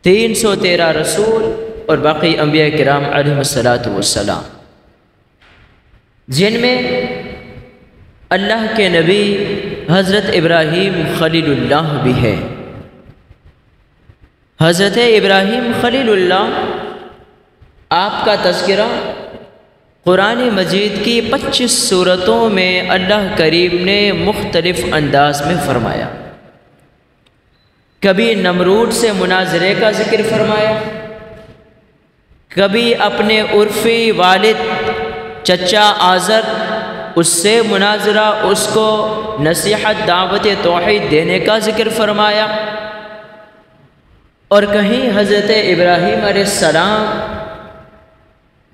313 رسول اور باقی انبیاء کرام علیہ السلام، جن میں اللہ کے نبی حضرت ابراہیم خلیل اللہ بھی ہے۔ حضرت ابراہیم خلیل اللہ، آپ کا تذکرہ قرآن مجید کی 25 سورتوں میں اللہ کریم نے مختلف انداز میں فرمایا۔ کبھی نمرود سے مناظرے کا ذکر فرمایا، کبھی اپنے عرفی والد چچا آزر، اس سے مناظرہ، اس کو نصیحت دعوت توحید دینے کا ذکر فرمایا، اور کہیں حضرت ابراہیم علیہ السلام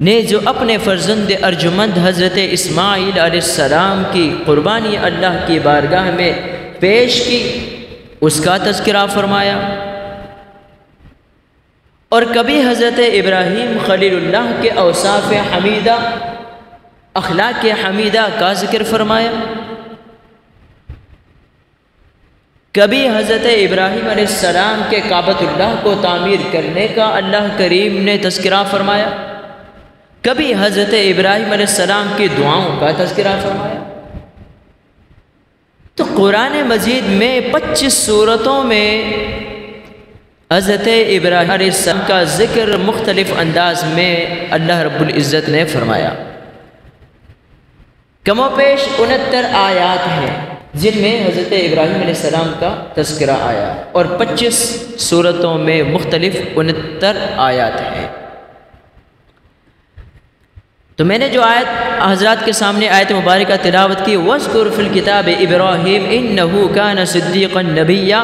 نے جو اپنے فرزند ارجمند حضرت اسماعیل علیہ السلام کی قربانی اللہ کی بارگاہ میں پیش کی، اس کا تذکرہ فرمایا، اور کبھی حضرت ابراہیم خلیل اللہ کے اوصاف حمیدہ، اخلاق حمیدہ کا ذکر فرمایا، کبھی حضرت ابراہیم علیہ السلام کے کعبۃ اللہ کو تعمیر کرنے کا اللہ کریم نے تذکرہ فرمایا، کبھی حضرت ابراہیم علیہ السلام کی دعاؤں کا تذکرہ فرمایا۔ تو قرآن مجید میں 25 سورتوں میں حضرت ابراہیم علیہ السلام کا ذکر مختلف انداز میں اللہ رب العزت نے فرمایا۔ کم و بیش 69 آیات ہیں جن میں حضرت ابراہیم علیہ السلام کا تذکرہ آیا، اور 25 سورتوں میں مختلف 69 آیات ہیں۔ تو میں نے جو آیت حضرات کے سامنے آیت مبارکہ تلاوت کی، وَاذْكُرْ فِي الْكِتَابِ إِبْرَاهِيمَ إِنَّهُ كَانَ صِدِّيقًا نَبِيًّا۔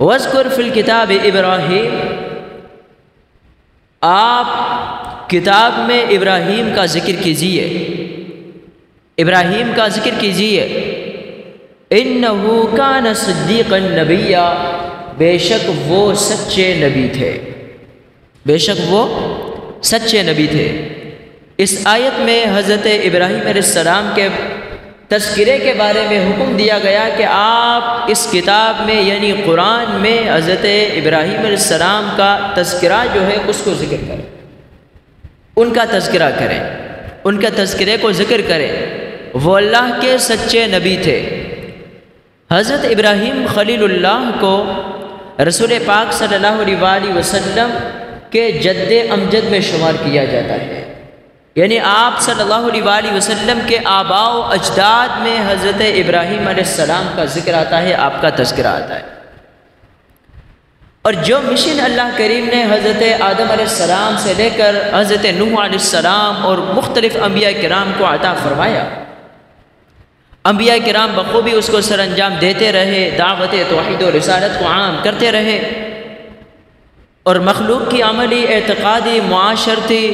وَاذْكُرْ فِي الْكِتَابِ إِبْرَاهِيمَ، آپ کتاب میں ابراہیم کا ذکر کیجیے، ابراہیم کا ذکر کیجیے۔ إِنَّهُ كَانَ صِدِّيقًا نَبِيًّا، بے شک وہ سچے نبی تھے، بے شک وہ سچے نبی تھے۔ اس آیت میں حضرت ابراہیم علیہ السلام کے تذکرے کے بارے میں حکم دیا گیا کہ آپ اس کتاب میں یعنی قرآن میں حضرت ابراہیم علیہ السلام کا تذکرہ جو ہے اس کو ذکر کریں، ان کا تذکرہ کریں، ان کے تذکرے کو ذکر کریں۔ وہ اللہ کے سچے نبی تھے۔ حضرت ابراہیم خلیل اللہ کو رسول پاک صلی اللہ علیہ وآلہ وسلم کہ جد امجد میں شمار کیا جاتا ہے، یعنی آپ صلی اللہ علیہ وآلہ وسلم کے آباء و اجداد میں حضرت ابراہیم علیہ السلام کا ذکر آتا ہے، آپ کا تذکرہ آتا ہے۔ اور جو مشن اللہ کریم نے حضرت آدم علیہ السلام سے لے کر حضرت نوح علیہ السلام اور مختلف انبیاء کرام کو عطا فرمایا، انبیاء کرام بخوبی اس کو سر انجام دیتے رہے، دعوت توحید و رسالت کو عام کرتے رہے، اور مخلوق کی عملی، اعتقادی، معاشرتی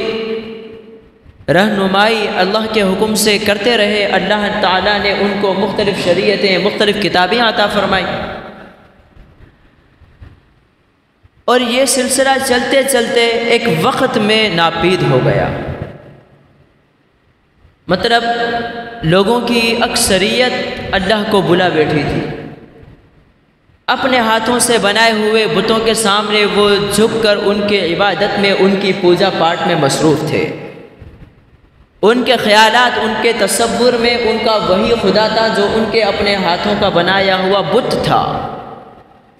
رہنمائی اللہ کے حکم سے کرتے رہے۔ اللہ تعالیٰ نے ان کو مختلف شریعتیں، مختلف کتابیں عطا فرمائی، اور یہ سلسلہ چلتے چلتے ایک وقت میں ناپید ہو گیا۔ مطلب لوگوں کی اکثریت اللہ کو بلا بیٹھی تھی، اپنے ہاتھوں سے بنائے ہوئے بتوں کے سامنے وہ جھک کر ان کی عبادت میں، ان کی پوجا پاٹ میں مصروف تھے۔ ان کے خیالات، ان کے تصور میں ان کا وہی خدا تھا جو ان کے اپنے ہاتھوں کا بنایا ہوا بت تھا۔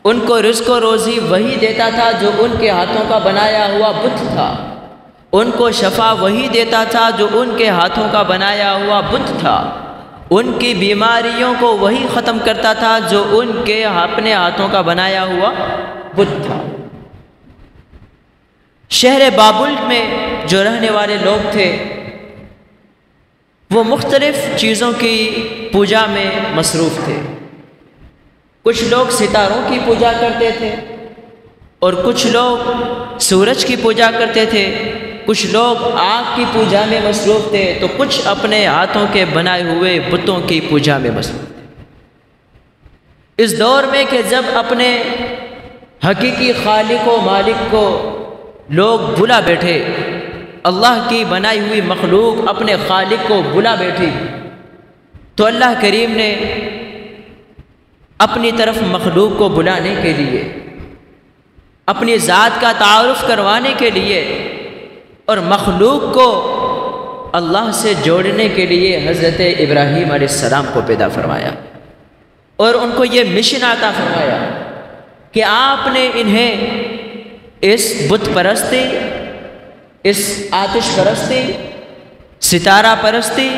ان کو رزق و روزی وہی دیتا تھا جو ان کے ہاتھوں کا بنایا ہوا بت تھا۔ ان کو شفا وہی دیتا تھا جو ان کے ہاتھوں کا بنایا ہوا بت تھا۔ ان کی بیماریوں کو وہی ختم کرتا تھا جو ان کے اپنے ہاتھوں کا بنایا ہوا بت تھا۔ شہر بابل میں جو رہنے والے لوگ تھے وہ مختلف چیزوں کی پوجا میں مصروف تھے۔ کچھ لوگ ستاروں کی پوجا کرتے تھے، اور کچھ لوگ سورج کی پوجا کرتے تھے، کچھ لوگ آگ کی پوجا میں مصروف تھے، تو کچھ اپنے ہاتھوں کے بنائے ہوئے بتوں کی پوجا میں مصروف تھے۔ اس دور میں کہ جب اپنے حقیقی خالق و مالک کو لوگ بلا بیٹھے، اللہ کی بنائی ہوئی مخلوق اپنے خالق کو بلا بیٹھی، تو اللہ کریم نے اپنی طرف مخلوق کو بلانے کے لیے، اپنی ذات کا تعارف کروانے کے لیے اور مخلوق کو اللہ سے جوڑنے کے لیے حضرت ابراہیم علیہ السلام کو پیدا فرمایا اور ان کو یہ مشن عطا فرمایا کہ آپ نے انہیں اس بت پرستی، اس آتش پرستی، ستارہ پرستی،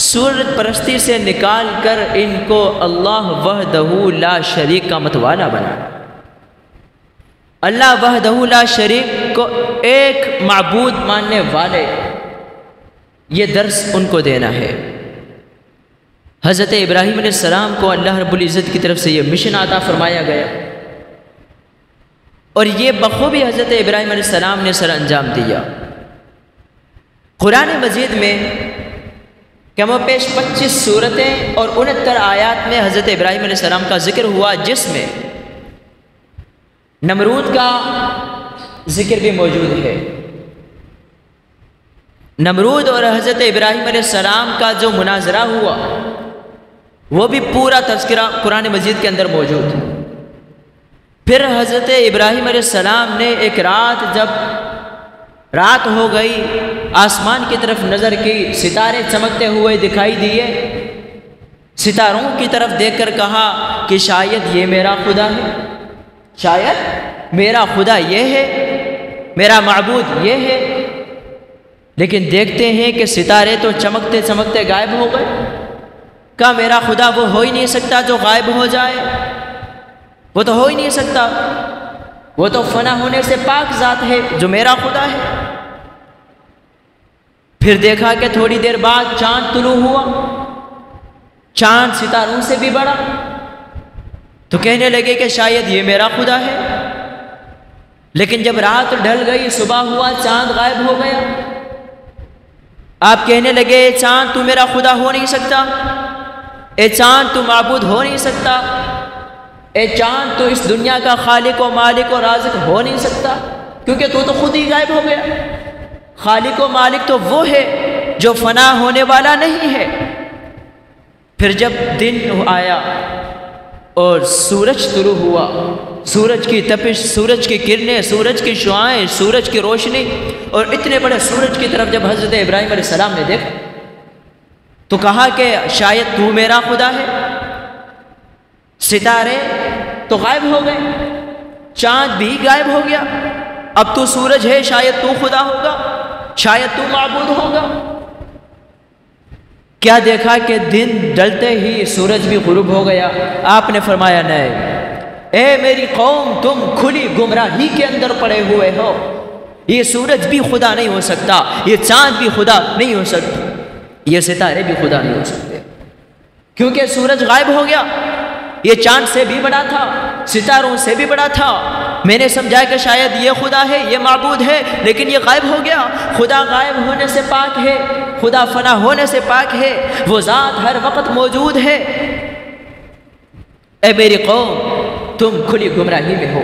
سورج پرستی سے نکال کر ان کو اللہ وحدہ لا شریک کا متوالا بنا، اللہ وحدہ لا شریک کو ایک معبود ماننے والے، یہ درس ان کو دینا ہے۔ حضرت ابراہیم علیہ السلام کو اللہ رب العزت کی طرف سے یہ مشن عطا فرمایا گیا اور یہ بخوبی حضرت ابراہیم علیہ السلام نے سر انجام دیا۔ قرآن مجید میں کم و بیش 25 سورتیں اور 69 آیات میں حضرت ابراہیم علیہ السلام کا ذکر ہوا، جس میں نمرود کا ذکر بھی موجود ہے۔ نمرود اور حضرت ابراہیم علیہ السلام کا جو مناظرہ ہوا وہ بھی پورا تذکرہ قرآن مجید کے اندر موجود ہے۔ پھر حضرت ابراہیم علیہ السلام نے ایک رات، جب رات ہو گئی، آسمان کی طرف نظر کی، ستارے چمکتے ہوئے دکھائی دیے، ستاروں کی طرف دیکھ کر کہا کہ شاید یہ میرا خدا ہے، شاید میرا خدا یہ ہے، میرا معبود یہ ہے۔ لیکن دیکھتے ہیں کہ ستارے تو چمکتے چمکتے غائب ہو گئے۔ کہا میرا خدا وہ ہو ہی نہیں سکتا جو غائب ہو جائے، وہ تو ہو ہی نہیں سکتا، وہ تو فنا ہونے سے پاک ذات ہے جو میرا خدا ہے۔ پھر دیکھا کہ تھوڑی دیر بعد چاند طلوع ہوا، چاند ستاروں سے بھی بڑا، تو کہنے لگے کہ شاید یہ میرا خدا ہے۔ لیکن جب رات ڈھل گئی، صبح ہوا، چاند غائب ہو گیا، آپ کہنے لگے چاند تو میرا خدا ہو نہیں سکتا، اے چاند تو معبود ہو نہیں سکتا، اے چاند تو اس دنیا کا خالق و مالک و رازق ہو نہیں سکتا، کیونکہ تو خود ہی غائب ہو گیا۔ خالق و مالک تو وہ ہے جو فنا ہونے والا نہیں ہے۔ پھر جب دن آیا اور سورج طلوع ہوا، سورج کی تپش، سورج کی کرنیں، سورج کی شعاعیں، سورج کی روشنی، اور اتنے بڑے سورج کی طرف جب حضرت ابراہیم علیہ السلام نے دیکھا تو کہا کہ شاید تو میرا خدا ہے۔ ستارے تو غائب ہو گئے، چاند بھی غائب ہو گیا، اب تو سورج ہے، شاید تو خدا ہوگا، شاید تو معبود ہوگا۔ کیا دیکھا کہ دن ڈلتے ہی سورج بھی غروب ہو گیا۔ آپ نے فرمایا نہیں، اے میری قوم، تم کھلی گمراہی کے اندر پڑے ہوئے ہو، یہ سورج بھی خدا نہیں ہو سکتا، یہ چاند بھی خدا نہیں ہو سکتا، یہ ستارے بھی خدا نہیں ہو سکتے، کیونکہ سورج غائب ہو گیا، یہ چاند سے بھی بڑا تھا، ستاروں سے بھی بڑا تھا۔ میں نے سمجھا کہ شاید یہ خدا ہے، یہ معبود ہے، لیکن یہ غائب ہو گیا۔ خدا غائب ہونے سے پاک ہے، خدا فنا ہونے سے پاک ہے، وہ ذات ہر وقت موجود ہے۔ اے میری قوم، تم کھلی گمراہی میں ہو۔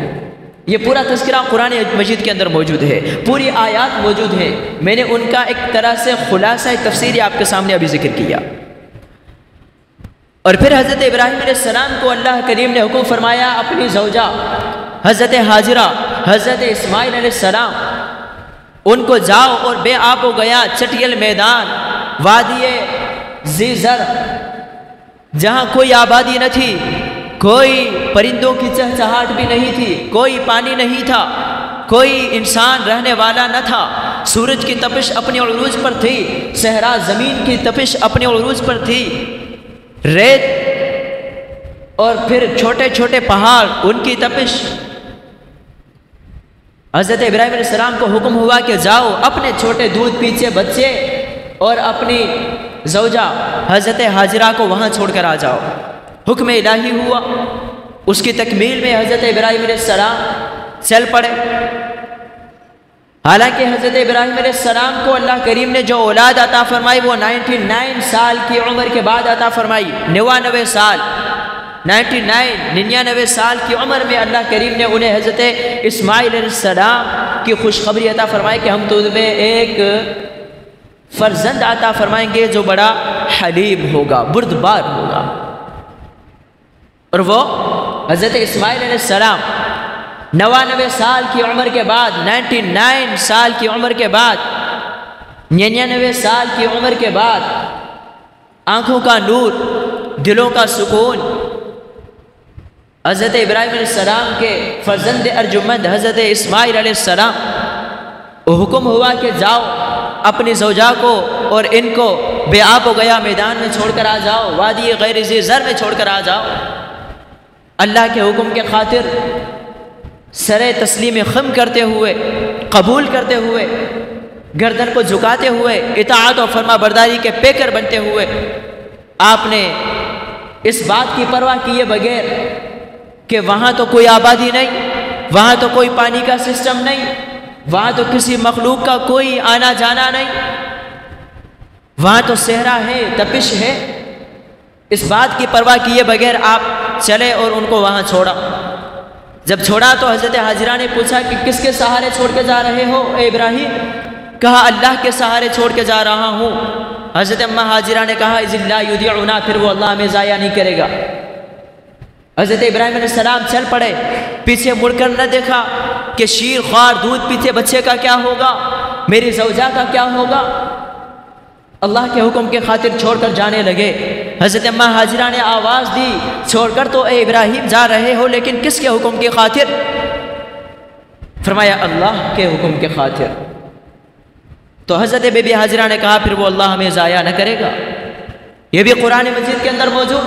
یہ پورا تذکرہ قرآن مجید کے اندر موجود ہے، پوری آیات موجود ہیں، میں نے ان کا ایک طرح سے خلاصہ تفسیر آپ کے سامنے ابھی ذکر کیا۔ اور پھر حضرت ابراہیم علیہ السلام کو اللہ کریم نے حکم فرمایا اپنی زوجہ حضرت ہاجرہ، حضرت اسماعیل علیہ السلام، ان کو جاؤ اور بے آب و گیا چٹیل میدان، وادی ذی زر، جہاں کوئی آبادی نہ تھی، کوئی پرندوں کی چہچہاٹ بھی نہیں تھی، کوئی پانی نہیں تھا، کوئی انسان رہنے والا نہ تھا، سورج کی تپش اپنے عروج پر تھی، صحرا زمین کی تپش اپنے عروج پر تھی، ریت اور پھر چھوٹے چھوٹے پہاڑ، ان کی تپش۔ حضرت ابراہیم علیہ السلام کو حکم ہوا کہ جاؤ اپنے چھوٹے دودھ پیچھے بچے اور اپنی زوجہ حضرت ہاجرہ کو وہاں چھوڑ کر آ جاؤ۔ حکم الہی ہوا، اس کی تکمیل میں حضرت ابراہیم علیہ السلام چل پڑے۔ حالانکہ حضرت ابراہیم علیہ السلام کو اللہ کریم نے جو اولاد عطا فرمائی وہ 99 سال کی عمر کے بعد عطا فرمائی، 99 سال 99 سال کی عمر میں اللہ کریم نے انہیں حضرت اسماعیل علیہ السلام کی خوشخبری عطا فرمائی کہ ہم تمہیں ایک فرزند عطا فرمائیں گے جو بڑا حلیم ہوگا، بردبار ہوگا۔ اور وہ حضرت اسماعیل علیہ السلام 99 سال کی عمر کے بعد، 99 سال کی عمر کے بعد، 99 سال کی عمر کے بعد آنکھوں کا نور، دلوں کا سکون، حضرت ابراہیم علیہ السلام کے فرزند ارجمند حضرت اسماعیل علیہ السلام حکم ہوا کہ جاؤ اپنی زوجہ کو اور ان کو بے آب و گیا میدان میں چھوڑ کر آ جاؤ، وادی غیر ذی زر میں چھوڑ کر آ جاؤ۔ اللہ کے حکم کے خاطر سر تسلیم خم کرتے ہوئے، قبول کرتے ہوئے، گردن کو جھکاتے ہوئے، اطاعت و فرما برداری کے پیکر بنتے ہوئے آپ نے اس بات کی پرواہ کیے بغیر کہ وہاں تو کوئی آبادی نہیں، وہاں تو کوئی پانی کا سسٹم نہیں، وہاں تو کسی مخلوق کا کوئی آنا جانا نہیں، وہاں تو صحرا ہے، تپش ہے، اس بات کی پرواہ کیے بغیر آپ چلے اور ان کو وہاں چھوڑا۔ جب چھوڑا تو حضرت حاجرہ نے پوچھا کہ کس کے سہارے چھوڑ کے جا رہے ہو اے ابراہیم؟ کہا اللہ کے سہارے چھوڑ کے جا رہا ہوں۔ حضرت اماں حاجرہ نے کہا اذ لا یضیعنا، پھر وہ اللہ ہمیں ضائع نہیں کرے گا۔ حضرت ابراہیم علیہ السلام چل پڑے، پیچھے مڑ کر نہ دیکھا کہ شیر خوار دودھ پیتے بچے کا کیا ہوگا، میری زوجہ کا کیا ہوگا۔ اللہ کے حکم کے خاطر چھوڑ کر جانے لگے۔ حضرت اماں حاجرہ نے آواز دی چھوڑ کر تو اے ابراہیم جا رہے ہو، لیکن کس کے حکم کی خاطر؟ فرمایا اللہ کے حکم کے خاطر۔ تو حضرت بی بی حاجرہ نے کہا پھر وہ اللہ ہمیں ضائع نہ کرے گا، یہ بھی قرآن مجید کے اندر موجود۔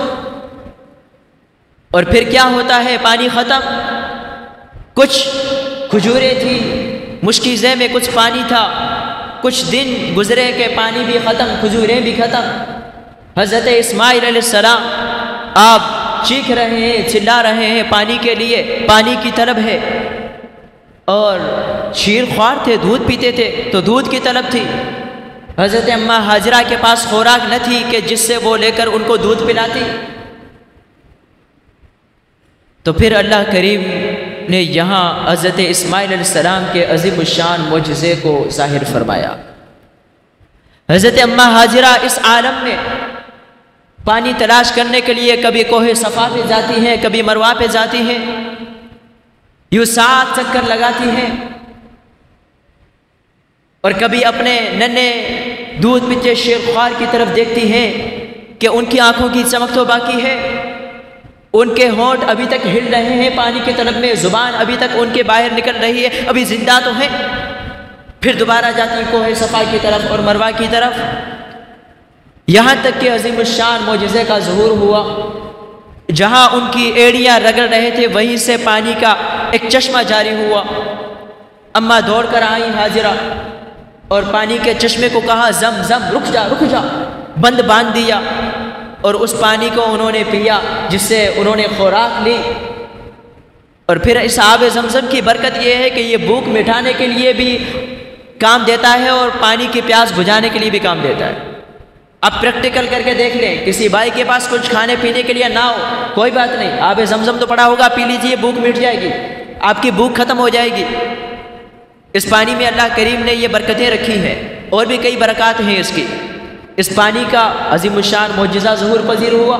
اور پھر کیا ہوتا ہے؟ پانی ختم، کچھ کھجوریں تھی، مشکیزے میں کچھ پانی تھا، کچھ دن گزرے کہ پانی بھی ختم، کھجوریں بھی ختم۔ حضرت اسماعیل علیہ السلام آپ چیخ رہے ہیں، چلا رہے ہیں پانی کے لیے، پانی کی طلب ہے، اور شیر خوار تھے، دودھ پیتے تھے تو دودھ کی طلب تھی۔ حضرت اماں حاجرہ کے پاس خوراک نہ تھی کہ جس سے وہ لے کر ان کو دودھ پلاتی۔ تو پھر اللہ کریم نے یہاں حضرت اسماعیل علیہ السلام کے عظیم الشان معجزے کو ظاہر فرمایا۔ حضرت اماں حاجرہ اس عالم میں پانی تلاش کرنے کے لیے کبھی کوہ صفا پہ جاتی ہیں، کبھی مروہ پہ جاتی ہیں، یوں 7 چکر لگاتی ہیں، اور کبھی اپنے ننھے دودھ پیتے شیر خوار کی طرف دیکھتی ہیں کہ ان کی آنکھوں کی چمک تو باقی ہے، ان کے ہونٹ ابھی تک ہل رہے ہیں پانی کی طلب میں، زبان ابھی تک ان کے باہر نکل رہی ہے، ابھی زندہ تو ہیں۔ پھر دوبارہ جاتی کوہ صفا کی طرف اور مروہ کی طرف، یہاں تک کہ عظیم الشان معجزے کا ظہور ہوا۔ جہاں ان کی ایڑیاں رگڑ رہے تھے وہیں سے پانی کا ایک چشمہ جاری ہوا۔ اماں دوڑ کر آئیں حاجرہ اور پانی کے چشمے کو کہا زم زم، رک جا رک جا، بند باندھ دیا، اور اس پانی کو انہوں نے پیا جس سے انہوں نے خوراک لی۔ اور پھر اس آب زمزم کی برکت یہ ہے کہ یہ بھوک مٹانے کے لیے بھی کام دیتا ہے اور پانی کی پیاس بجھانے کے لیے بھی کام دیتا ہے۔ اب پریکٹیکل کر کے دیکھ لیں، کسی بھائی کے پاس کچھ کھانے پینے کے لیے نہ ہو، کوئی بات نہیں، آب زمزم تو پڑا ہوگا، پی لیجئے، بھوک مٹ جائے گی، آپ کی بھوک ختم ہو جائے گی۔ اس پانی میں اللہ کریم نے یہ برکتیں رکھی ہیں، اور بھی کئی برکات ہیں اس کی۔ اس پانی کا عظیم الشان معجزہ ظہور پذیر ہوا۔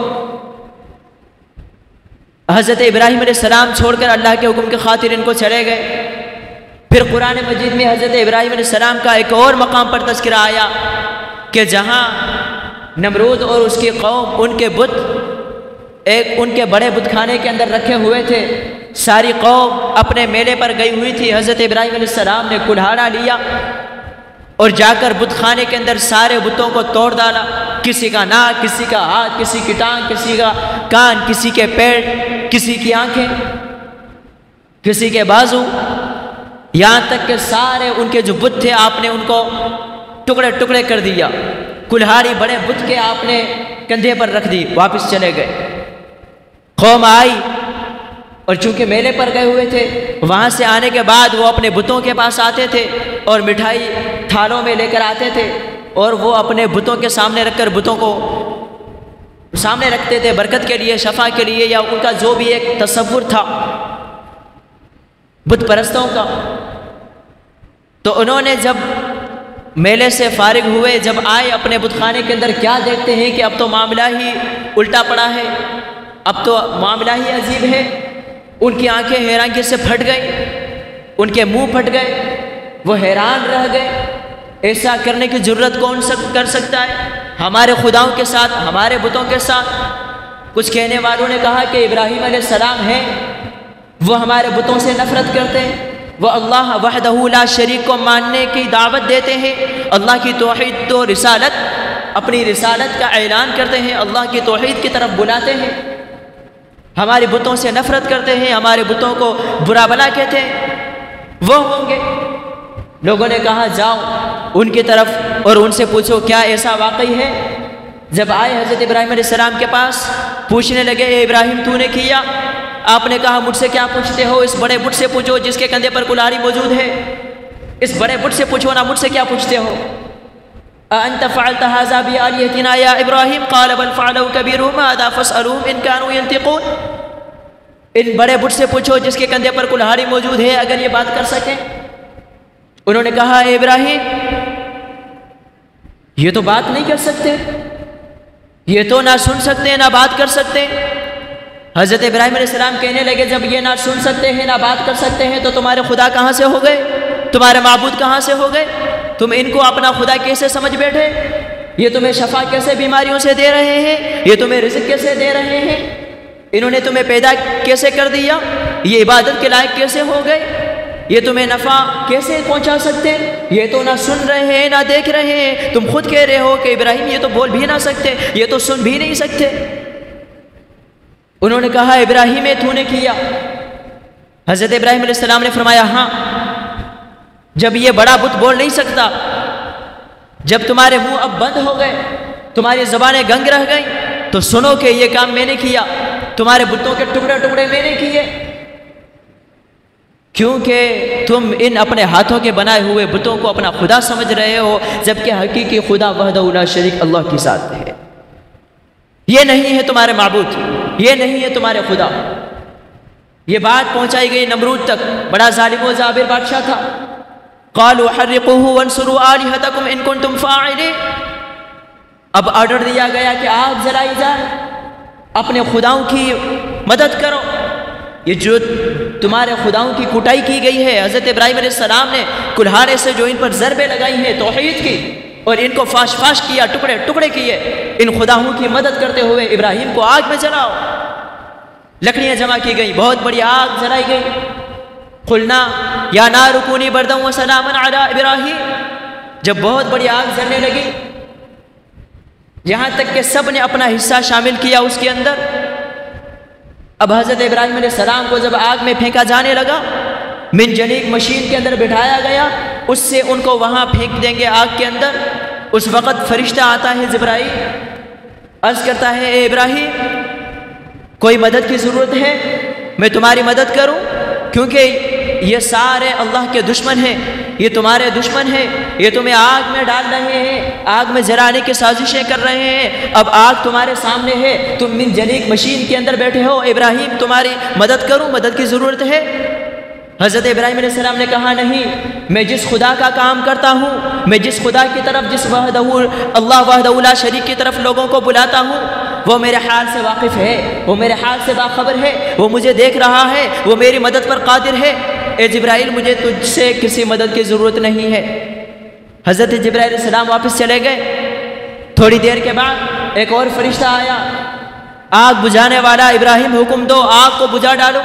حضرت ابراہیم علیہ السلام چھوڑ کر اللہ کے حکم کے خاطر ان کو چلے گئے۔ پھر قرآن مجید میں حضرت ابراہیم علیہ السلام کا ایک اور مقام پر تذکرہ آیا کہ جہاں نمرود اور اس کی قوم ان کے بت ایک ان کے بڑے بت خانے کے اندر رکھے ہوئے تھے، ساری قوم اپنے میلے پر گئی ہوئی تھی، حضرت ابراہیم علیہ السلام نے کلہاڑا لیا اور جا کر بت خانے کے اندر سارے بتوں کو توڑ ڈالا، کسی کا ناک، کسی کا ہاتھ، کسی کی ٹانگ، کسی کا کان، کسی کے پیر، کسی کی آنکھیں، کسی کے بازو، یہاں تک کہ سارے ان کے جو بت تھے آپ نے ان کو ٹکڑے ٹکڑے کر دیا۔ کلہاڑی بڑے بت کے آپ نے کندھے پر رکھ دی، واپس چلے گئے۔ قوم آئی اور چونکہ میلے پر گئے ہوئے تھے، وہاں سے آنے کے بعد وہ اپنے بتوں کے پاس آتے تھے اور مٹھائی تھالوں میں لے کر آتے تھے، اور وہ اپنے بتوں کے سامنے رکھ کر بتوں کو سامنے رکھتے تھے برکت کے لیے، شفا کے لیے، یا ان کا جو بھی ایک تصور تھا بت پرستوں کا۔ تو انہوں نے جب میلے سے فارغ ہوئے، جب آئے اپنے بت خانے کے اندر، کیا دیکھتے ہیں کہ اب تو معاملہ ہی الٹا پڑا ہے۔ اب تو معاملہ ہی عجیب ہے، ان کی آنکھیں حیرانگی سے پھٹ گئیں، ان کے منہ پھٹ گئے، وہ حیران رہ گئے۔ ایسا کرنے کی جرت کون کر سکتا ہے ہمارے خداؤں کے ساتھ، ہمارے بتوں کے ساتھ؟ کچھ کہنے والوں نے کہا کہ ابراہیم علیہ السلام ہیں، وہ ہمارے بتوں سے نفرت کرتے ہیں، وہ اللہ وحدہ لا شریک کو ماننے کی دعوت دیتے ہیں، اللہ کی توحید و رسالت، اپنی رسالت کا اعلان کرتے ہیں، اللہ کی توحید کی طرف بلاتے ہیں، ہمارے بتوں سے نفرت کرتے ہیں، ہمارے بتوں کو برا بھلا کہتے ہیں، وہ ہوں گے۔ لوگوں نے کہا جاؤ ان کی طرف اور ان سے پوچھو کیا ایسا واقعی ہے؟ جب آئے حضرت ابراہیم علیہ السلام کے پاس، پوچھنے لگے اے ابراہیم تو نے کیا؟ آپ نے کہا مجھ سے کیا پوچھتے ہو، اس بڑے بت سے پوچھو جس کے کندھے پر کلہاڑی موجود ہے، اس بڑے بت سے پوچھو نا، مجھ سے کیا پوچھتے ہو؟ أأنت فعلت هذا بآلهتنا يا إبراهيم قال بل فعله كبيرهم هذا فاسألوهم إن كانوا ينطقون۔ ان بڑے بت سے پوچھو جس کے کندھے پر کلہاڑی موجود ہے اگر یہ بات کر سکیں۔ انہوں نے کہا اے ابراہیم یہ تو بات نہیں کر سکتے، یہ تو نہ سن سکتے نہ بات کر سکتے۔ حضرت ابراہیم علیہ السلام کہنے لگے جب یہ نہ سن سکتے ہیں نہ بات کر سکتے ہیں تو تمہارے خدا کہاں سے ہو گئے، تمہارے معبود کہاں سے ہو گئے؟ تم ان کو اپنا خدا کیسے سمجھ بیٹھے؟ یہ تمہیں شفا کیسے بیماریوں سے دے رہے ہیں، یہ تمہیں رزق کیسے دے رہے ہیں، انہوں نے تمہیں پیدا کیسے کر دیا، یہ عبادت کے لائق کیسے ہو گئے، یہ تمہیں نفع کیسے پہنچا سکتے؟ یہ تو نہ سن رہے ہیں نہ دیکھ رہے ہیں، تم خود کہہ رہے ہو کہ ابراہیم یہ تو بول بھی نہ سکتے، یہ تو سن بھی نہیں سکتے۔ انہوں نے کہا ابراہیم تو نے کیا؟ حضرت ابراہیم علیہ السلام نے فرمایا ہاں، جب یہ بڑا بت بول نہیں سکتا، جب تمہارے منہ اب بند ہو گئے، تمہاری زبانیں گنگ رہ گئیں، تو سنو کہ یہ کام میں نے کیا، تمہارے بتوں کے ٹکڑے ٹکڑے میں نے کیے، کیونکہ تم ان اپنے ہاتھوں کے بنائے ہوئے بتوں کو اپنا خدا سمجھ رہے ہو، جبکہ حقیقی خدا وحدہ لا شریک اللہ کی ذات ہے۔ یہ نہیں ہے تمہارے معبود، یہ نہیں ہے تمہارے خدا۔ یہ بات پہنچائی گئی نمرود تک، بڑا ظالم و جابر بادشاہ تھا۔ قالوا حرقوه وانصروا آلهتكم ان كنتم فاعلين۔ اب آرڈر دیا گیا کہ آگ جلائی جائے، اپنے خداؤں کی مدد کرو۔ یہ جو تمہارے خداؤں کی کٹائی کی گئی ہے، حضرت ابراہیم علیہ السلام نے کلہاڑے سے جو ان پر ضربیں لگائی ہیں توحید کی، اور ان کو فاش فاش کیا، ٹکڑے ٹکڑے کیے، ان خداؤں کی مدد کرتے ہوئے ابراہیم کو آگ میں جلاؤ۔ لکڑیاں جمع کی گئی، بہت بڑی آگ جلائی گئی۔ قلنا یا نار کونی بردا وسلاما علی ابراہیم۔ جب بہت بڑی آگ جلنے لگی، یہاں تک کہ سب نے اپنا حصہ شامل کیا اس کے اندر، اب حضرت ابراہیم علیہ السلام کو جب آگ میں پھینکا جانے لگا، من جنیق مشین کے اندر بٹھایا گیا، اس سے ان کو وہاں پھینک دیں گے آگ کے اندر۔ اس وقت فرشتہ آتا ہے جبرائیل، عرض کرتا ہے اے ابراہیم کوئی مدد کی ضرورت ہے، میں تمہاری مدد کروں، کیونکہ یہ سارے اللہ کے دشمن ہیں، یہ تمہارے دشمن ہیں، یہ تمہیں آگ میں ڈال رہے ہیں، آگ میں جلانے کی سازشیں کر رہے ہیں۔ اب آگ تمہارے سامنے ہے، تم من جنیق مشین کے اندر بیٹھے ہو، ابراہیم تمہاری مدد کروں، مدد کی ضرورت ہے۔ حضرت ابراہیم علیہ السلام نے کہا نہیں، میں جس خدا کا کام کرتا ہوں، میں جس خدا کی طرف، جس وحدہ اللہ وحدہ لا شریک کی طرف لوگوں کو بلاتا ہوں، وہ میرے حال سے واقف ہے، وہ میرے حال سے باخبر ہے، وہ مجھے دیکھ رہا ہے، وہ میری مدد پر قادر ہے۔ اے جبرائیل مجھے تجھ سے کسی مدد کی ضرورت نہیں ہے۔ حضرت جبرائیل علیہ السلام واپس چلے گئے۔ تھوڑی دیر کے بعد ایک اور فرشتہ آیا، آگ بجھانے والا، ابراہیم حکم دو آگ کو بجھا ڈالو۔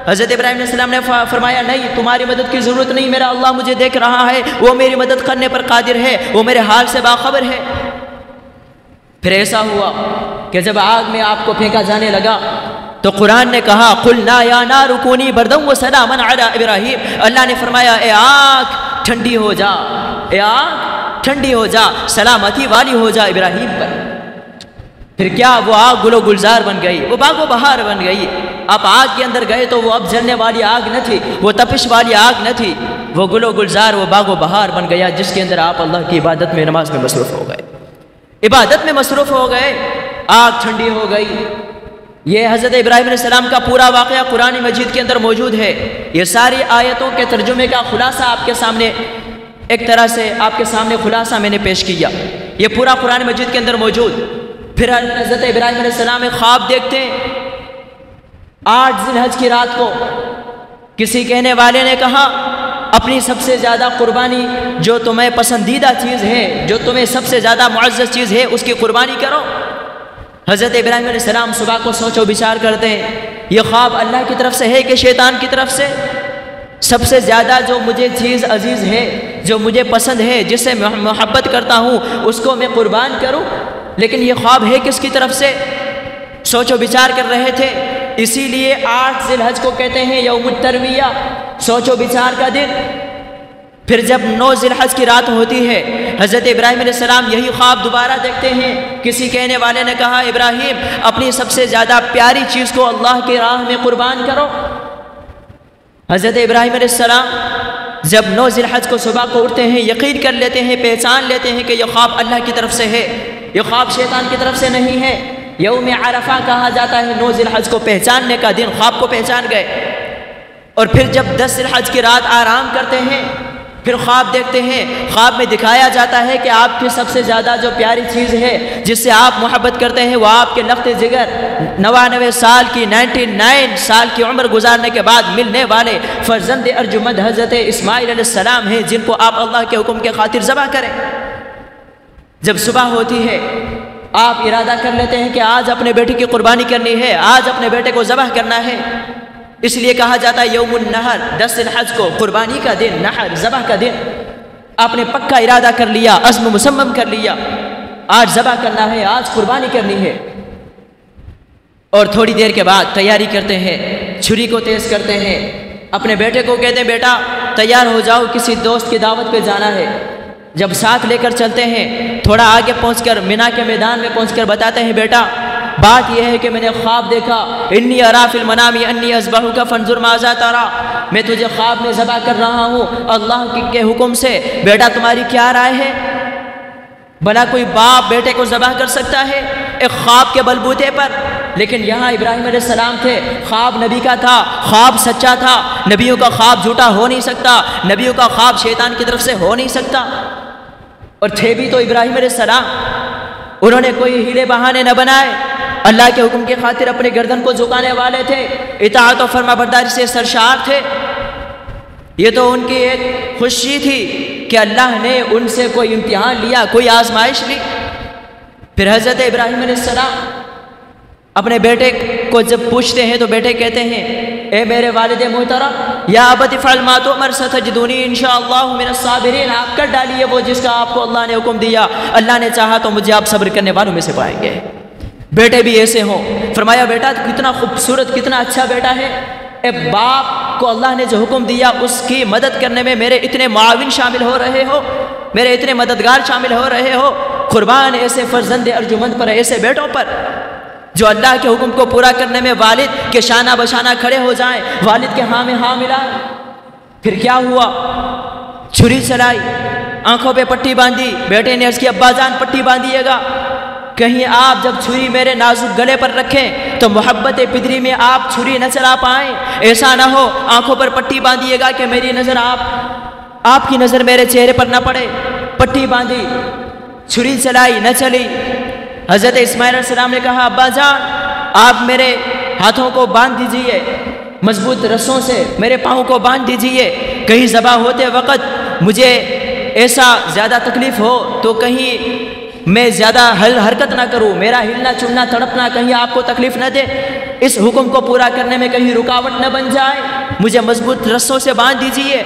حضرت ابراہیم علیہ السلام نے فرمایا نہیں، تمہاری مدد کی ضرورت نہیں، میرا اللہ مجھے دیکھ رہا ہے، وہ میری مدد کرنے پر قادر ہے، وہ میرے حال سے باخبر ہے۔ پھر ایسا ہوا کہ جب آگ میں آپ کو پھینکا جانے لگا تو قرآن نے کہا قلنا یا نار کونی بردا وسلاما علی ابراہیم۔ اللہ نے فرمایا اے آگ ٹھنڈی ہو جا، اے آگ ٹھنڈی ہو جا، سلامتی والی ہو جا ابراہیم پر۔ پھر کیا وہ آگ گل و گلزار بن گئی، وہ باغ و بہار بن گئی۔ آپ آگ کے اندر گئے تو وہ اب جلنے والی آگ نہ تھی، وہ تپش والی آگ نہ تھی، وہ گل و گلزار، وہ باغ و بہار بن گیا، جس کے اندر آپ اللہ کی عبادت میں، نماز میں مصروف ہو گئے، عبادت میں مصروف ہو گئے، آگ ٹھنڈی ہو گئی۔ یہ حضرت ابراہیم علیہ السلام کا پورا واقعہ قرآن مجید کے اندر موجود ہے۔ یہ ساری آیتوں کے ترجمے کا خلاصہ آپ کے سامنے، ایک طرح سے آپ کے سامنے خلاصہ میں نے پیش کیا، یہ پورا قرآن مجید کے اندر موجود۔ پھر حضرت ابراہیم علیہ السلام ایک خواب دیکھتے ہیں، 8 ذی الحج کی رات کو کسی کہنے والے نے کہا اپنی سب سے زیادہ قربانی جو تمہیں پسندیدہ چیز ہے، جو تمہیں سب سے زیادہ معزز چیز ہے، اس کی قربانی کرو۔ حضرت ابراہیم علیہ السلام صبح کو سوچ و بچار کرتے ہیں، یہ خواب اللہ کی طرف سے ہے کہ شیطان کی طرف سے؟ سب سے زیادہ جو مجھے چیز عزیز ہے، جو مجھے پسند ہے، جس سے محبت کرتا ہوں، اس کو میں قربان کروں، لیکن یہ خواب ہے کس کی طرف سے؟ سوچ و بچار کر رہے تھے۔ اسی لیے 8 ذی الحج کو کہتے ہیں یوم الترویہ، سوچ و بچار کا دن۔ پھر جب 9 ذی الحج کی رات ہوتی ہے، حضرت ابراہیم علیہ السلام یہی خواب دوبارہ دیکھتے ہیں۔ کسی کہنے والے نے کہا ابراہیم اپنی سب سے زیادہ پیاری چیز کو اللہ کی راہ میں قربان کرو۔ حضرت ابراہیم علیہ السلام جب 9 ذی الحج کو صبح کو اٹھتے ہیں، یقین کر لیتے ہیں، پہچان لیتے ہیں کہ یہ خواب اللہ کی طرف سے ہے، یہ خواب شیطان کی طرف سے نہیں ہے۔ یوم عرفہ کہا جاتا ہے 9 ذی الحج کو پہچاننے کا دن، خواب کو پہچان گئے۔ اور پھر جب 10 ذی الحج کی رات آرام کرتے ہیں، پھر خواب دیکھتے ہیں۔ خواب میں دکھایا جاتا ہے کہ آپ کی سب سے زیادہ جو پیاری چیز ہے، جس سے آپ محبت کرتے ہیں، وہ آپ کے لخت جگر 99 سال کی 99 سال کی عمر گزارنے کے بعد ملنے والے فرزند ارجمند حضرت اسماعیل علیہ السلام ہیں، جن کو آپ اللہ کے حکم کے خاطر ذبح کریں۔ جب صبح ہوتی ہے، آپ ارادہ کر لیتے ہیں کہ آج اپنے بیٹے کی قربانی کرنی ہے، آج اپنے بیٹے کو ذبح کرنا ہے۔ اس لیے کہا جاتا ہے یوم النحر، 10 ذی الحج کو قربانی کا دن، نحر ذبح کا دن۔ آپ نے پکا ارادہ کر لیا، عزم مصمم کر لیا، آج ذبح کرنا ہے، آج قربانی کرنی ہے۔ اور تھوڑی دیر کے بعد تیاری کرتے ہیں، چھری کو تیز کرتے ہیں، اپنے بیٹے کو کہتے ہیں بیٹا تیار ہو جاؤ، کسی دوست کی دعوت پہ جانا ہے۔ جب ساتھ لے کر چلتے ہیں، تھوڑا آگے پہنچ کر مینا کے میدان میں پہنچ کر بتاتے ہیں بیٹا بات یہ ہے کہ میں نے خواب دیکھا، انی ارا فی المنام انی اذبحک فانظر ماذا ترى، میں تجھے خواب میں ذبح کر رہا ہوں اللہ کے حکم سے، بیٹا تمہاری کیا رائے ہے؟ بھلا کوئی باپ بیٹے کو ذبح کر سکتا ہے ایک خواب کے بلبوتے پر؟ لیکن یہاں ابراہیم علیہ السلام تھے، خواب نبی کا تھا، خواب سچا تھا، نبیوں کا خواب جھوٹا ہو نہیں سکتا، نبیوں کا خواب شیطان کی طرف سے ہو نہیں سکتا۔ اور تھے بھی تو ابراہیم علیہ السلام، انہوں نے کوئی ہیلے بہانے نہ بنائے، اللہ کے حکم کی خاطر اپنے گردن کو جھکانے والے تھے، اطاعت و فرما برداری سے سرشار تھے۔ یہ تو ان کی ایک خوشی تھی کہ اللہ نے ان سے کوئی امتحان لیا، کوئی آزمائش لی۔ پھر حضرت ابراہیم علیہ السلام اپنے بیٹے کو جب پوچھتے ہیں تو بیٹے کہتے ہیں اے میرے والد محترم یا ابت افعل ما تؤمر ستجدونی انشاءاللہ من الصابرین، آپ کر ڈالیے وہ جس کا آپ کو اللہ نے حکم دیا، اللہ نے چاہا تو مجھے آپ صبر کرنے والوں میں سے پائیں گے۔ بیٹے بھی ایسے ہوں۔ فرمایا بیٹا کتنا خوبصورت، کتنا اچھا بیٹا ہے، اے باپ کو اللہ نے جو حکم دیا اس کی مدد کرنے میں میرے اتنے معاون شامل ہو رہے ہو، میرے اتنے مددگار شامل ہو رہے ہو، قربان ایسے فرزند ارجمند پر، ایسے بیٹوں پر جو اللہ کے حکم کو پورا کرنے میں والد کے شانہ بشانہ کھڑے ہو جائیں، والد کے ہاں میں ہاں ملائیں۔ پھر کیا ہوا؟ چھری چلائی، آنکھوں پہ پٹی باندھی، بیٹے نے عرض کی ابا جان پٹی باندھیے گا، کہیں آپ جب چھری میرے نازک گلے پر رکھیں تو محبت پدری میں آپ چھری نہ چلا پائیں، ایسا نہ ہو آنکھوں پر پٹی باندھیے گا کہ میری نظر آپ کی نظر میرے چہرے پر نہ پڑے۔ پٹی باندھی، چھری چلائی، نہ چلی۔ حضرت اسماعیل علیہ السلام نے کہا ابا جان آپ میرے ہاتھوں کو باندھ دیجئے، مضبوط رسوں سے میرے پاؤں کو باندھ دیجئے، کہیں ذبح ہوتے وقت مجھے ایسا زیادہ تکلیف ہو تو کہیں میں زیادہ حرکت نہ کروں، میرا ہلنا چلنا تڑپنا کہیں آپ کو تکلیف نہ دے، اس حکم کو پورا کرنے میں کہیں رکاوٹ نہ بن جائے، مجھے مضبوط رسوں سے باندھ دیجئے۔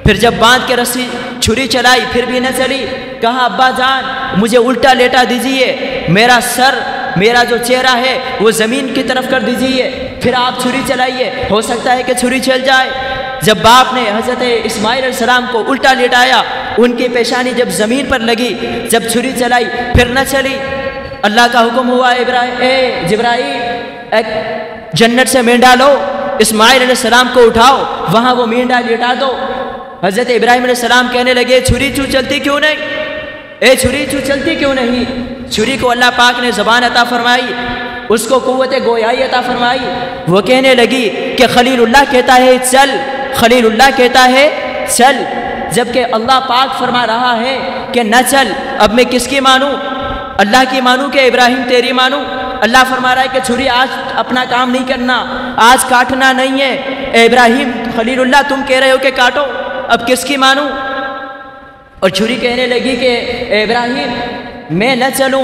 پھر جب باندھ کے رسی چھری چلائی پھر بھی نہ چلی، کہا ابا جان مجھے الٹا لیٹا دیجئے، میرا سر، میرا جو چہرہ ہے وہ زمین کی طرف کر دیجئے، پھر آپ چھری چلائیے، ہو سکتا ہے کہ چھری چل جائے۔ جب باپ نے حضرت اسماعیل علیہ السلام کو الٹا لیٹایا، ان کی پیشانی جب زمین پر لگی، جب چھری چلائی پھر نہ چلی، اللہ کا حکم ہوا جبرائیل جنت سے مینڈا لو، اسماعیل علیہ السلام کو اٹھاؤ، وہاں وہ مینڈا لیٹا دو۔ حضرت ابراہیم علیہ السلام کہنے لگے چھری چو چلتی کیوں نہیں، چھری چو چلتی کیوں نہیں؟ چھری کو اللہ پاک نے زبان عطا فرمائی، اس کو قوت گویائی عطا فرمائی۔ وہ کہنے لگی کہ خلیل اللہ کہتا ہے چل، خلیل اللہ کہتا ہے چل، جبکہ اللہ پاک فرما رہا ہے کہ نہ چل، اب میں کس کی مانوں؟ اللہ کی مانوں کہ ابراہیم تیری مانوں؟ اللہ فرما رہا ہے کہ چھری آج اپنا کام نہیں کرنا، آج کاٹنا نہیں ہے۔ اے ابراہیم خلیل اللہ تم کہہ رہے ہو کہ کاٹو، اب کس کی مانوں؟ اور چھری کہنے لگی کہ اے ابراہیم میں نہ چلوں،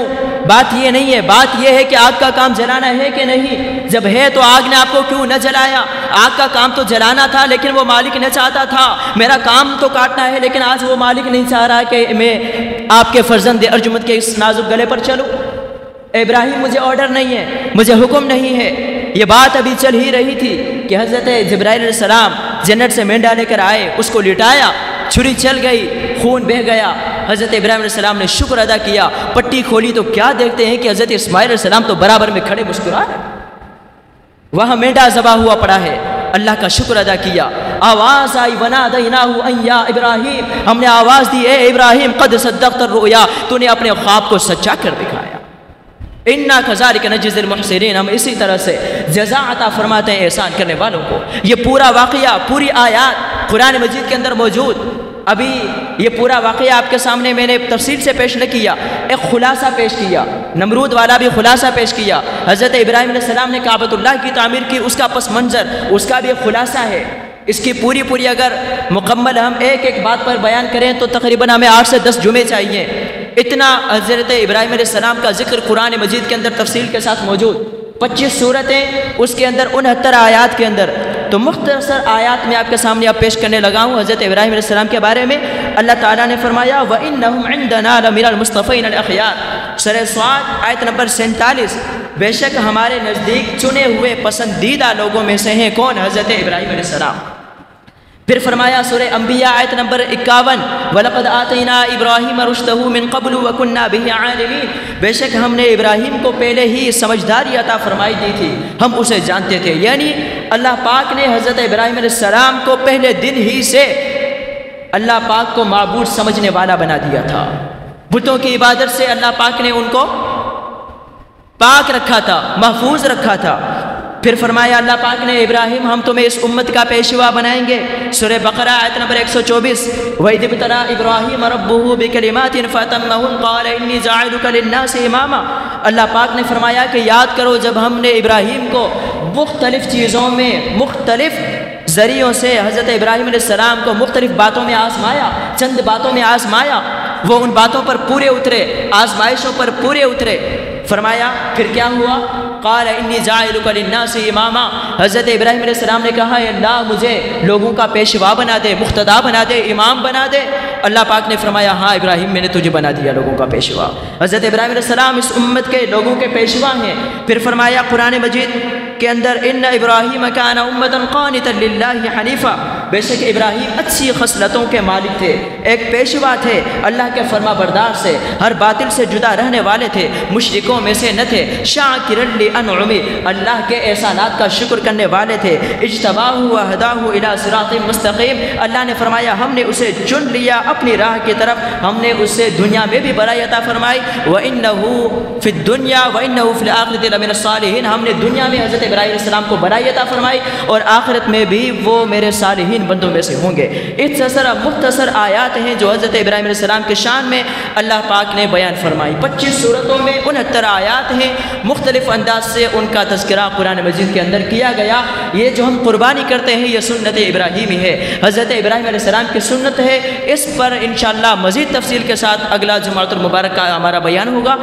بات یہ نہیں ہے، بات یہ ہے کہ آگ کا کام جلانا ہے کہ نہیں؟ جب ہے تو آگ نے آپ کو کیوں نہ جلایا؟ آگ کا کام تو جلانا تھا لیکن وہ مالک نہ چاہتا تھا، میرا کام تو کاٹنا ہے لیکن آج وہ مالک نہیں چاہ رہا کہ میں آپ کے فرزند ارجمند کے اس نازک گلے پر چلوں۔ اے ابراہیم مجھے آرڈر نہیں ہے، مجھے حکم نہیں ہے۔ یہ بات ابھی چل ہی رہی تھی کہ حضرت جبرائیل علیہ السلام جنت سے مینڈا لے کر آئے، اس کو لٹایا، چھری چل گئی، خون بہہ گیا۔ حضرت ابراہیم علیہ السلام نے شکر ادا کیا، پٹی کھولی تو کیا دیکھتے ہیں کہ حضرت اسماعیل علیہ السلام تو برابر میں کھڑے مسکرائے، وہاں مینڈا ذبح ہوا پڑا ہے۔ اللہ کا شکر ادا کیا، آواز آئی ونادیناہ ان یا ابراہیم، ہم نے آواز دی اے ابراہیم قد صدقت الرؤیا، تو نے اپنے خواب کو سچا کر دکھایا۔ انا کذالک نجزی المحسنین، ہم اسی طرح سے جزا عطا فرماتے ہیں احسان کرنے والوں کو۔ یہ پورا واقعہ، پوری آیات قرآن مجید کے اندر موجود۔ ابھی یہ پورا واقعہ آپ کے سامنے میں نے تفصیل سے پیش نہ کیا، ایک خلاصہ پیش کیا، نمرود والا بھی خلاصہ پیش کیا، حضرت ابراہیم علیہ السلام نے کعبۃ اللہ کی تعمیر کی، اس کا پس منظر، اس کا بھی ایک خلاصہ ہے۔ اس کی پوری اگر مکمل ہم ایک بات پر بیان کریں تو تقریباً ہمیں 8 سے 10 جمعے چاہیے۔ اتنا حضرت ابراہیم علیہ السلام کا ذکر قرآن مجید کے اندر تفصیل کے ساتھ موجود، 25 صورتیں، اس کے اندر 69 آیات کے اندر۔ تو مختصر آیات میں آپ کے سامنے آپ پیش کرنے لگا ہوں حضرت ابراہیم علیہ السلام کے بارے میں۔ اللہ تعالیٰ نے فرمایا وَإِنَّهُمْ عِنْدَنَا لَمِنَ الْمُصْطَفَيْنَ الْأَخْيَارِ، سورہ صاد آیت نمبر 47، بے شک ہمارے نزدیک چنے ہوئے پسندیدہ لوگوں میں سے ہیں کون؟ حضرت ابراہیم علیہ السلام۔ پھر فرمایا سورہ انبیاء آیت نمبر 51 وَلَقَدْ آتَيْنَا إِبْرَاهِيمَ رُشْدَهُ مِنْ قَبْلُ وَكُنَّا بِهِ عَالِمِينَ، بے شک ہم نے ابراہیم کو پہلے ہی سمجھداری عطا فرمائی دی تھی، ہم اسے جانتے تھے۔ یعنی اللہ پاک نے حضرت ابراہیم علیہ السلام کو پہلے دن ہی سے اللہ پاک کو معبود سمجھنے والا بنا دیا تھا، بتوں کی عبادت سے اللہ پاک نے ان کو پاک رکھا تھا، محفوظ رکھا تھا۔ پھر فرمایا اللہ پاک نے ابراہیم ہم تمہیں اس امت کا پیشوا بنائیں گے، سورہ بقرہ آیت نمبر 124 وَإِذِ ابْتَلَىٰ إِبْرَاهِيمَ رَبُّهُ بِكَلِمَاتٍ فَأَتَمَّهُنَّ قَالَ إِنِّي جَاعِلُكَ لِلنَّاسِ إِمَامًا، اللہ پاک نے فرمایا کہ یاد کرو جب ہم نے ابراہیم کو مختلف چیزوں میں، مختلف ذریعوں سے حضرت ابراہیم علیہ السلام کو مختلف باتوں میں آزمایا، چند باتوں میں آزمایا، وہ ان باتوں پر پورے اترے، آزمائشوں پر پورے اترے۔ فرمایا پھر کیا ہوا؟ قال انی جاعلک للناس اماما، حضرت ابراہیم علیہ السلام نے کہا اے اللہ مجھے لوگوں کا پیشوا بنا دے، مقتدا بنا دے، امام بنا دے۔ اللہ پاک نے فرمایا ہاں ابراہیم میں نے تجھے بنا دیا لوگوں کا پیشوا۔ حضرت ابراہیم علیہ السلام اس امت کے لوگوں کے پیشوا ہیں۔ پھر فرمایا قرآن مجید کے اندر ان ابراہیم کان امۃ قانتا للہ حنیفا، بے شک ابراہیم اچھی خصلتوں کے مالک تھے، ایک پیشوا تھے، اللہ کے فرما بردار سے، ہر باطل سے جدا رہنے والے تھے، مشرکوں میں سے نہ تھے، شاکرا لانعمہ، اللہ کے احسانات کا شکر کرنے والے تھے، اجتباہ وہداہ الی صراط مستقیم، اللہ نے فرمایا ہم نے اسے چن لیا اپنی راہ کی طرف، ہم نے اسے دنیا میں بھی بھلائی عطا فرمائی، وَإِنَّهُ فِي الدُّنْيَا وَإِنَّهُ فِي الْآخِرَةِ لَمِنَ الصَّالِحِينَ، ہم نے دنیا میں حضرت ابراہیم علیہ السلام کو بھلائی عطا فرمائی اور آخرت میں بھی وہ میرے صالحین بندوں میں سے ہوں گے۔ مختصر آیات ہیں جو حضرت ابراہیم علیہ السلام کے شان میں اللہ پاک نے بیان فرمائی۔ 25 صورتوں میں 69 آیات ہیں، مختلف انداز سے ان کا تذکرہ قرآن مجید کے اندر کیا گیا۔ یہ جو ہم قربانی کرتے ہیں یہ سنت ابراہیمی ہے، حضرت ابراہیم علیہ السلام کی سنت ہے۔ اس پر انشاءاللہ مزید تفصیل کے ساتھ اگلا جمعۃ المبارک کا ہمارا بیان ہوگا۔